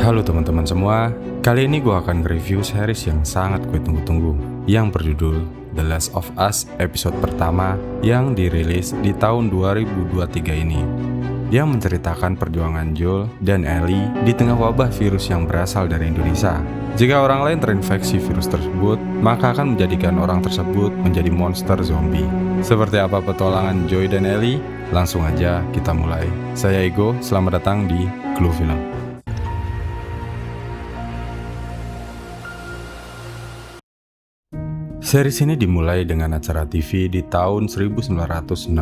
Halo teman-teman semua, kali ini gue akan nge-review series yang sangat gue tunggu-tunggu yang berjudul The Last of Us episode pertama yang dirilis di tahun 2023 ini, yang menceritakan perjuangan Joel dan Ellie di tengah wabah virus yang berasal dari Indonesia. Jika orang lain terinfeksi virus tersebut, maka akan menjadikan orang tersebut menjadi monster zombie. Seperti apa petualangan Joel dan Ellie? Langsung aja kita mulai. Saya Ego, selamat datang di Clue Film. Series ini dimulai dengan acara TV di tahun 1968.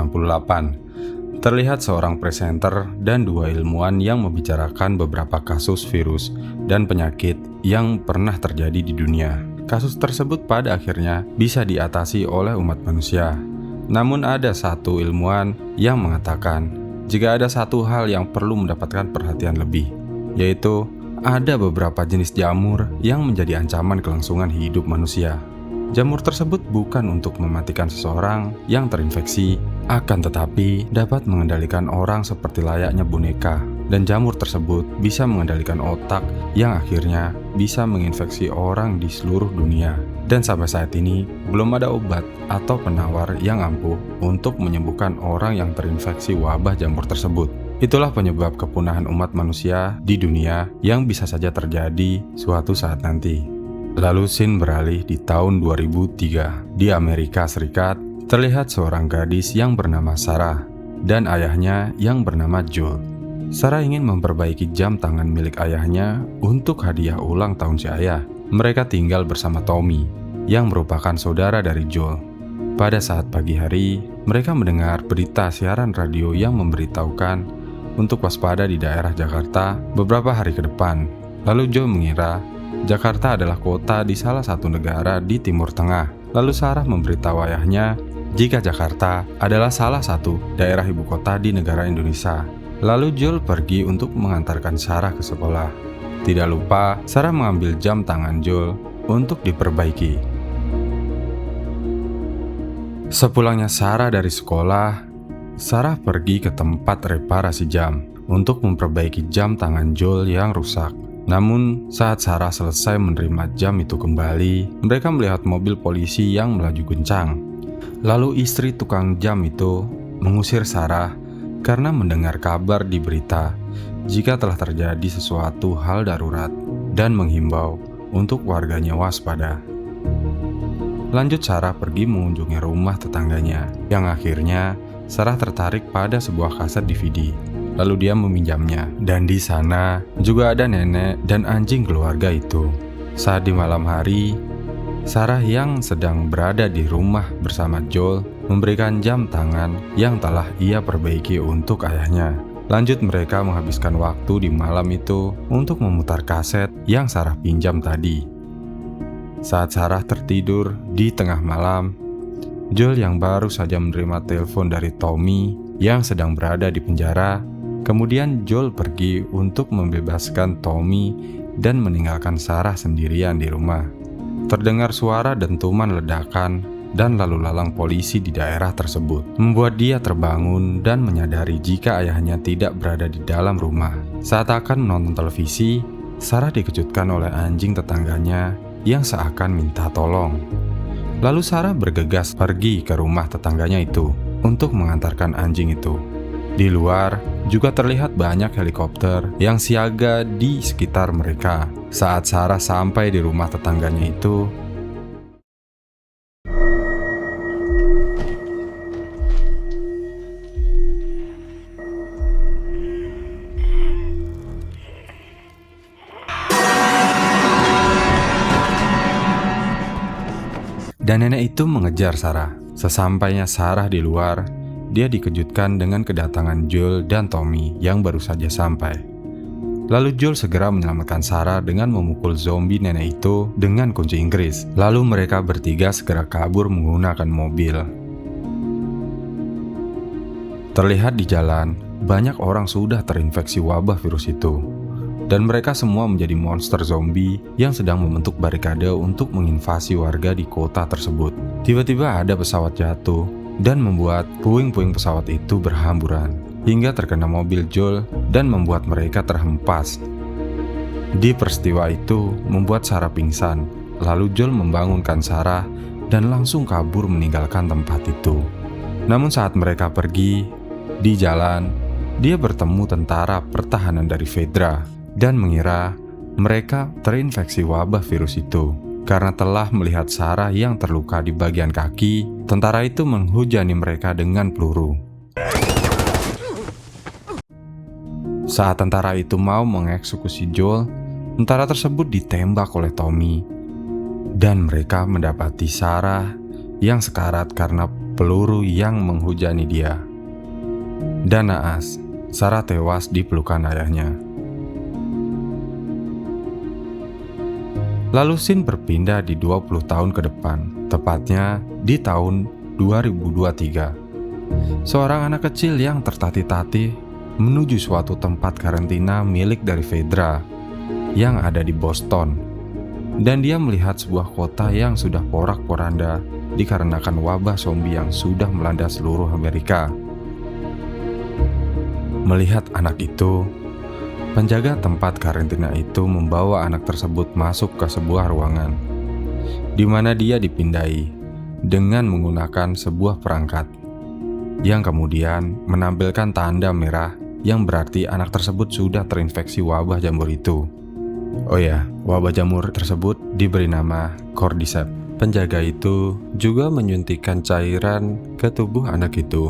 Terlihat seorang presenter dan dua ilmuwan yang membicarakan beberapa kasus virus dan penyakit yang pernah terjadi di dunia. Kasus tersebut pada akhirnya bisa diatasi oleh umat manusia. Namun ada satu ilmuwan yang mengatakan, jika ada satu hal yang perlu mendapatkan perhatian lebih, yaitu ada beberapa jenis jamur yang menjadi ancaman kelangsungan hidup manusia. Jamur tersebut bukan untuk mematikan seseorang yang terinfeksi, akan tetapi dapat mengendalikan orang seperti layaknya boneka. Dan jamur tersebut bisa mengendalikan otak yang akhirnya bisa menginfeksi orang di seluruh dunia. Dan sampai saat ini, belum ada obat atau penawar yang ampuh untuk menyembuhkan orang yang terinfeksi wabah jamur tersebut. Itulah penyebab kepunahan umat manusia di dunia yang bisa saja terjadi suatu saat nanti. Lalu scene beralih di tahun 2003. Di Amerika Serikat, terlihat seorang gadis yang bernama Sarah dan ayahnya yang bernama Joel. Sarah ingin memperbaiki jam tangan milik ayahnya untuk hadiah ulang tahun si ayah. Mereka tinggal bersama Tommy, yang merupakan saudara dari Joel. Pada saat pagi hari, mereka mendengar berita siaran radio yang memberitahukan untuk waspada di daerah Jakarta beberapa hari ke depan. Lalu Joel mengira Jakarta adalah kota di salah satu negara di Timur Tengah. Lalu Sarah memberitahu ayahnya jika Jakarta adalah salah satu daerah ibu kota di negara Indonesia. Lalu Joel pergi untuk mengantarkan Sarah ke sekolah. Tidak lupa, Sarah mengambil jam tangan Joel untuk diperbaiki. Sepulangnya Sarah dari sekolah, Sarah pergi ke tempat reparasi jam untuk memperbaiki jam tangan Joel yang rusak. Namun, saat Sarah selesai menerima jam itu kembali, mereka melihat mobil polisi yang melaju kencang. Lalu istri tukang jam itu mengusir Sarah karena mendengar kabar di berita jika telah terjadi sesuatu hal darurat dan menghimbau untuk warganya waspada. Lanjut, Sarah pergi mengunjungi rumah tetangganya, yang akhirnya Sarah tertarik pada sebuah kaset DVD. Lalu dia meminjamnya, dan di sana juga ada nenek dan anjing keluarga itu. Saat di malam hari, Sarah yang sedang berada di rumah bersama Joel memberikan jam tangan yang telah ia perbaiki untuk ayahnya. Lanjut, mereka menghabiskan waktu di malam itu untuk memutar kaset yang Sarah pinjam tadi. Saat Sarah tertidur di tengah malam, Joel yang baru saja menerima telepon dari Tommy yang sedang berada di penjara. Kemudian Joel pergi untuk membebaskan Tommy dan meninggalkan Sarah sendirian di rumah. Terdengar suara dentuman ledakan dan lalu lalang polisi di daerah tersebut, membuat dia terbangun dan menyadari jika ayahnya tidak berada di dalam rumah. Saat akan menonton televisi, Sarah dikejutkan oleh anjing tetangganya yang seakan minta tolong. Lalu Sarah bergegas pergi ke rumah tetangganya itu untuk mengantarkan anjing itu. Di luar juga terlihat banyak helikopter yang siaga di sekitar mereka. Saat Sarah sampai di rumah tetangganya itu, dan nenek itu mengejar Sarah. Sesampainya Sarah di luar, dia dikejutkan dengan kedatangan Joel dan Tommy yang baru saja sampai. Lalu Joel segera menyelamatkan Sarah dengan memukul zombie nenek itu dengan kunci Inggris. Lalu mereka bertiga segera kabur menggunakan mobil. Terlihat di jalan, banyak orang sudah terinfeksi wabah virus itu. Dan mereka semua menjadi monster zombie yang sedang membentuk barikade untuk menginvasi warga di kota tersebut. Tiba-tiba ada pesawat jatuh dan membuat puing-puing pesawat itu berhamburan hingga terkena mobil Joel dan membuat mereka terhempas. Di peristiwa itu membuat Sarah pingsan, lalu Joel membangunkan Sarah dan langsung kabur meninggalkan tempat itu. Namun saat mereka pergi, di jalan, dia bertemu tentara pertahanan dari Fedra dan mengira mereka terinfeksi wabah virus itu. Karena telah melihat Sarah yang terluka di bagian kaki, tentara itu menghujani mereka dengan peluru. Saat tentara itu mau mengeksekusi Joel, tentara tersebut ditembak oleh Tommy. Dan mereka mendapati Sarah yang sekarat karena peluru yang menghujani dia. Dan naas, Sarah tewas di pelukan ayahnya. Lalu scene berpindah di 20 tahun ke depan, tepatnya di tahun 2023. Seorang anak kecil yang tertatih-tatih menuju suatu tempat karantina milik dari Fedra yang ada di Boston. Dan dia melihat sebuah kota yang sudah porak-poranda dikarenakan wabah zombie yang sudah melanda seluruh Amerika. Melihat anak itu, penjaga tempat karantina itu membawa anak tersebut masuk ke sebuah ruangan, di mana dia dipindai dengan menggunakan sebuah perangkat, yang kemudian menampilkan tanda merah yang berarti anak tersebut sudah terinfeksi wabah jamur itu. Oh ya, wabah jamur tersebut diberi nama Cordyceps. Penjaga itu juga menyuntikkan cairan ke tubuh anak itu.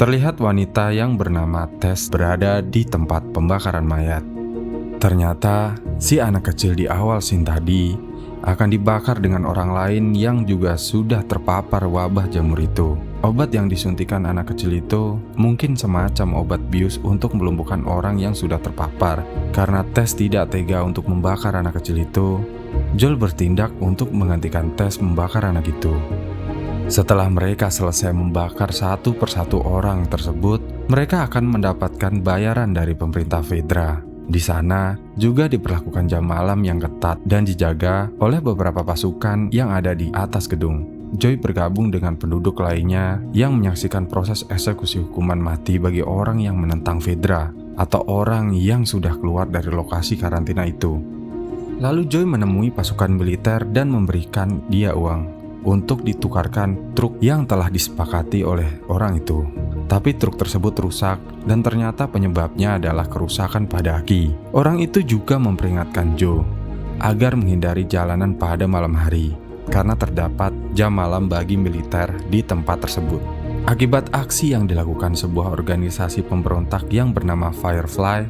Terlihat wanita yang bernama Tess berada di tempat pembakaran mayat. Ternyata si anak kecil di awal scene tadi akan dibakar dengan orang lain yang juga sudah terpapar wabah jamur itu. Obat yang disuntikan anak kecil itu mungkin semacam obat bius untuk melumpuhkan orang yang sudah terpapar. Karena Tess tidak tega untuk membakar anak kecil itu, Joel bertindak untuk menggantikan Tess membakar anak itu. Setelah mereka selesai membakar satu persatu orang tersebut, mereka akan mendapatkan bayaran dari pemerintah Fedra. Di sana juga diberlakukan jam malam yang ketat dan dijaga oleh beberapa pasukan yang ada di atas gedung. Joy bergabung dengan penduduk lainnya yang menyaksikan proses eksekusi hukuman mati bagi orang yang menentang Fedra atau orang yang sudah keluar dari lokasi karantina itu. Lalu Joy menemui pasukan militer dan memberikan dia uang untuk ditukarkan truk yang telah disepakati oleh orang itu. Tapi truk tersebut rusak dan ternyata penyebabnya adalah kerusakan pada aki. Orang itu juga memperingatkan Joe agar menghindari jalanan pada malam hari karena terdapat jam malam bagi militer di tempat tersebut. Akibat aksi yang dilakukan sebuah organisasi pemberontak yang bernama Firefly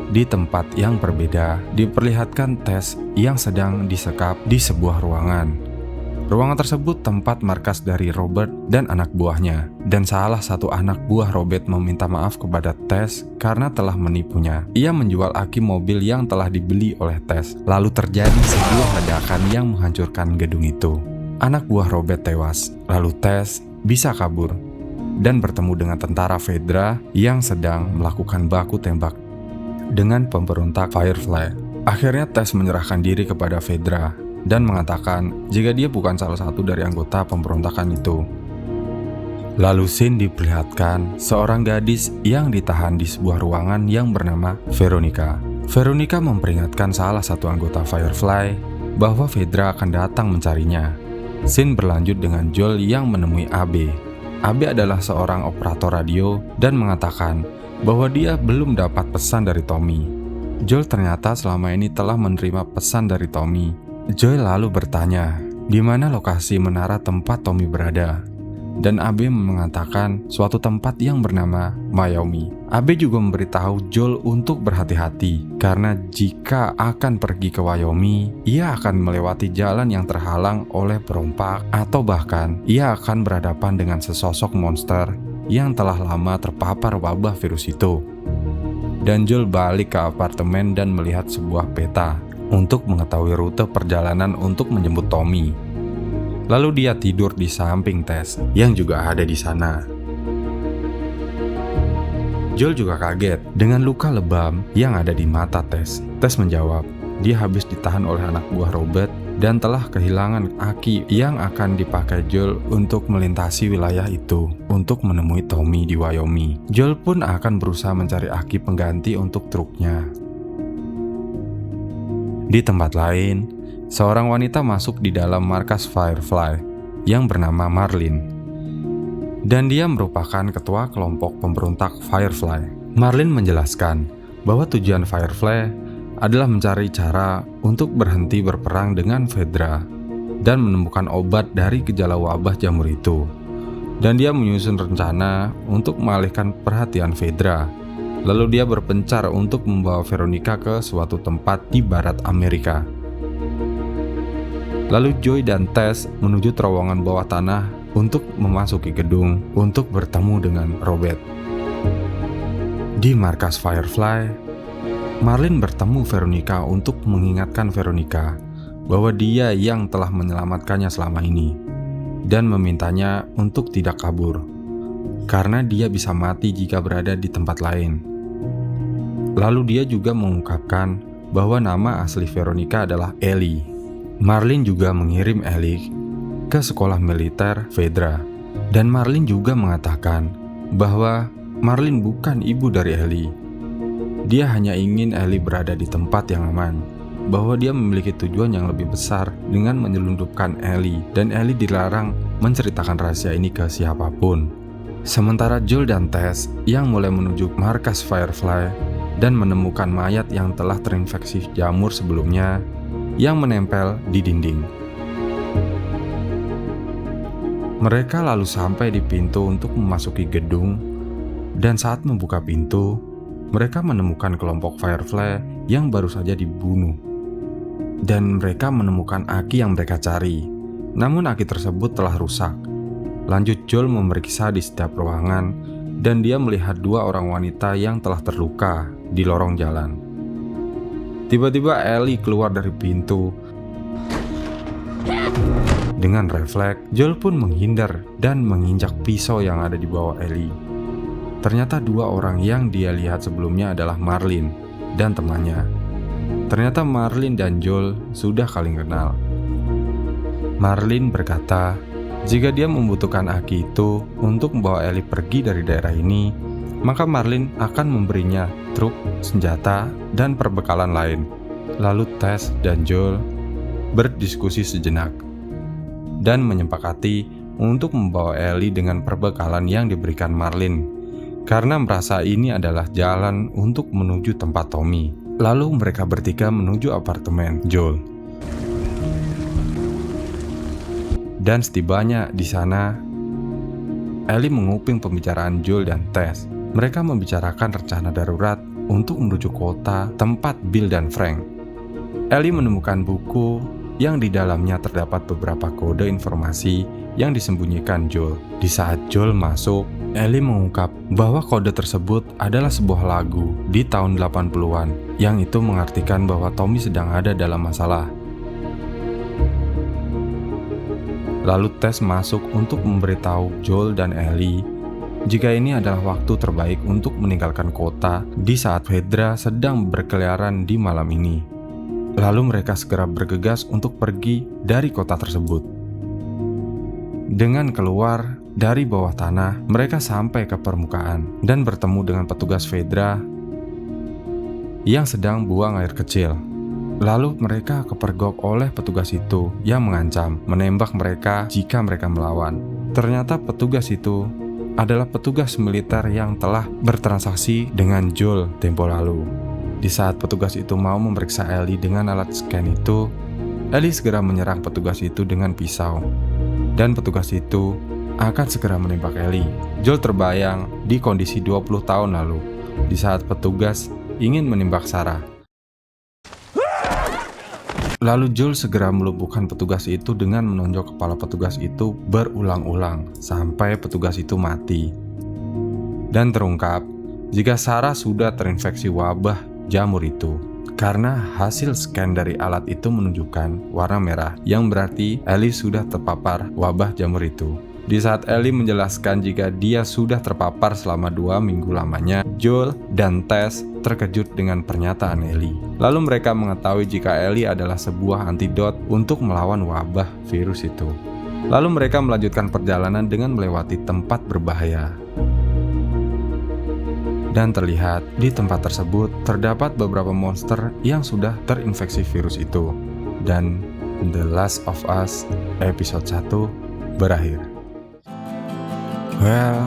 di tempat yang berbeda, diperlihatkan Tess yang sedang disekap di sebuah ruangan. Ruangan tersebut tempat markas dari Robert dan anak buahnya. Dan salah satu anak buah Robert meminta maaf kepada Tess karena telah menipunya. Ia menjual aki mobil yang telah dibeli oleh Tess. Lalu terjadi sebuah ledakan yang menghancurkan gedung itu. Anak buah Robert tewas. Lalu Tess bisa kabur dan bertemu dengan tentara Fedra yang sedang melakukan baku tembak dengan pemberontak Firefly. Akhirnya Tess menyerahkan diri kepada Fedra dan mengatakan jika dia bukan salah satu dari anggota pemberontakan itu. Lalu scene diperlihatkan seorang gadis yang ditahan di sebuah ruangan yang bernama Veronica. Veronica memperingatkan salah satu anggota Firefly bahwa Fedra akan datang mencarinya. Scene berlanjut dengan Joel yang menemui Abe. Abe adalah seorang operator radio dan mengatakan bahwa dia belum dapat pesan dari Tommy. Joel ternyata selama ini telah menerima pesan dari Tommy. Joel lalu bertanya, di mana lokasi menara tempat Tommy berada? Dan Abe mengatakan suatu tempat yang bernama Wyoming. Abe juga memberitahu Joel untuk berhati-hati karena jika akan pergi ke Wyoming, ia akan melewati jalan yang terhalang oleh perompak atau bahkan ia akan berhadapan dengan sesosok monster yang telah lama terpapar wabah virus itu. Dan Joel balik ke apartemen dan melihat sebuah peta untuk mengetahui rute perjalanan untuk menjemput Tommy. Lalu dia tidur di samping Tess yang juga ada di sana. Joel juga kaget dengan luka lebam yang ada di mata Tess. Tess menjawab, dia habis ditahan oleh anak buah Robert dan telah kehilangan aki yang akan dipakai Joel untuk melintasi wilayah itu untuk menemui Tommy di Wyoming. Joel pun akan berusaha mencari aki pengganti untuk truknya. Di tempat lain, seorang wanita masuk di dalam markas Firefly yang bernama Marlene, dan dia merupakan ketua kelompok pemberontak Firefly. Marlene menjelaskan bahwa tujuan Firefly adalah mencari cara untuk berhenti berperang dengan Fedra dan menemukan obat dari gejala wabah jamur itu. Dan dia menyusun rencana untuk mengalihkan perhatian Fedra. Lalu dia berpencar untuk membawa Veronica ke suatu tempat di barat Amerika. Lalu Joy dan Tess menuju terowongan bawah tanah untuk memasuki gedung untuk bertemu dengan Robert. Di markas Firefly, Marlene bertemu Veronica untuk mengingatkan Veronica bahwa dia yang telah menyelamatkannya selama ini dan memintanya untuk tidak kabur karena dia bisa mati jika berada di tempat lain. Lalu dia juga mengungkapkan bahwa nama asli Veronica adalah Ellie. Marlene juga mengirim Ellie ke sekolah militer Fedra, dan Marlene juga mengatakan bahwa Marlene bukan ibu dari Ellie. Dia hanya ingin Ellie berada di tempat yang aman, bahwa dia memiliki tujuan yang lebih besar dengan menyelundupkan Ellie, dan Ellie dilarang menceritakan rahasia ini ke siapapun. Sementara Joel dan Tess yang mulai menuju markas Firefly dan menemukan mayat yang telah terinfeksi jamur sebelumnya yang menempel di dinding. Mereka lalu sampai di pintu untuk memasuki gedung, dan saat membuka pintu, mereka menemukan kelompok Firefly yang baru saja dibunuh. Dan mereka menemukan aki yang mereka cari, namun aki tersebut telah rusak. Lanjut, Joel memeriksa di setiap ruangan, dan dia melihat dua orang wanita yang telah terluka di lorong jalan. Tiba-tiba Ellie keluar dari pintu. Dengan refleks, Joel pun menghindar dan menginjak pisau yang ada di bawah Ellie. Ternyata dua orang yang dia lihat sebelumnya adalah Marlene dan temannya. Ternyata Marlene dan Joel sudah saling kenal. Marlene berkata, jika dia membutuhkan aki itu untuk membawa Ellie pergi dari daerah ini, maka Marlene akan memberinya truk, senjata, dan perbekalan lain. Lalu Tess dan Joel berdiskusi sejenak dan menyepakati untuk membawa Ellie dengan perbekalan yang diberikan Marlene, karena merasa ini adalah jalan untuk menuju tempat Tommy. Lalu mereka bertiga menuju apartemen Joel. Dan setibanya di sana, Ellie menguping pembicaraan Joel dan Tess. Mereka membicarakan rencana darurat untuk menuju kota tempat Bill dan Frank. Ellie menemukan buku yang di dalamnya terdapat beberapa kode informasi yang disembunyikan Joel. Di saat Joel masuk, Ellie mengungkap bahwa kode tersebut adalah sebuah lagu di tahun 80-an, yang itu mengartikan bahwa Tommy sedang ada dalam masalah. Lalu Tess masuk untuk memberitahu Joel dan Ellie jika ini adalah waktu terbaik untuk meninggalkan kota di saat Fedra sedang berkeliaran di malam ini. Lalu mereka segera bergegas untuk pergi dari kota tersebut. Dengan keluar dari bawah tanah, mereka sampai ke permukaan dan bertemu dengan petugas Fedra yang sedang buang air kecil. Lalu mereka kepergok oleh petugas itu yang mengancam menembak mereka jika mereka melawan. Ternyata petugas itu adalah petugas militer yang telah bertransaksi dengan Joel tempo lalu. Di saat petugas itu mau memeriksa Ellie dengan alat scan itu, Ellie segera menyerang petugas itu dengan pisau, dan petugas itu akan segera menembak Ellie. Joel terbayang di kondisi 20 tahun lalu, di saat petugas ingin menembak Sarah. Lalu Joel segera melumpuhkan petugas itu dengan menonjok kepala petugas itu berulang-ulang sampai petugas itu mati. Dan terungkap jika Sarah sudah terinfeksi wabah jamur itu, karena hasil scan dari alat itu menunjukkan warna merah, yang berarti Ellie sudah terpapar wabah jamur itu. Di saat Ellie menjelaskan jika dia sudah terpapar selama 2 minggu lamanya, Joel dan Tess terkejut dengan pernyataan Ellie. Lalu mereka mengetahui jika Ellie adalah sebuah antidot untuk melawan wabah virus itu. Lalu mereka melanjutkan perjalanan dengan melewati tempat berbahaya. Dan terlihat di tempat tersebut terdapat beberapa monster yang sudah terinfeksi virus itu. Dan The Last of Us episode 1 berakhir. Well,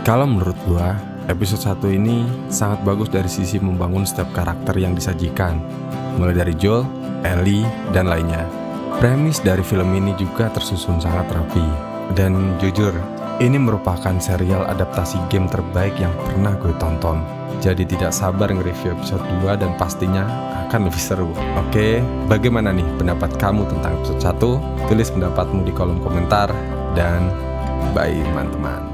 kalau menurut gua, episode 1 ini sangat bagus dari sisi membangun setiap karakter yang disajikan, mulai dari Joel, Ellie, dan lainnya. Premis dari film ini juga tersusun sangat rapi. Dan jujur, ini merupakan serial adaptasi game terbaik yang pernah gue tonton. Jadi tidak sabar nge-review episode 2 dan pastinya akan lebih seru. Oke, bagaimana nih pendapat kamu tentang episode 1? Tulis pendapatmu di kolom komentar dan bye teman-teman.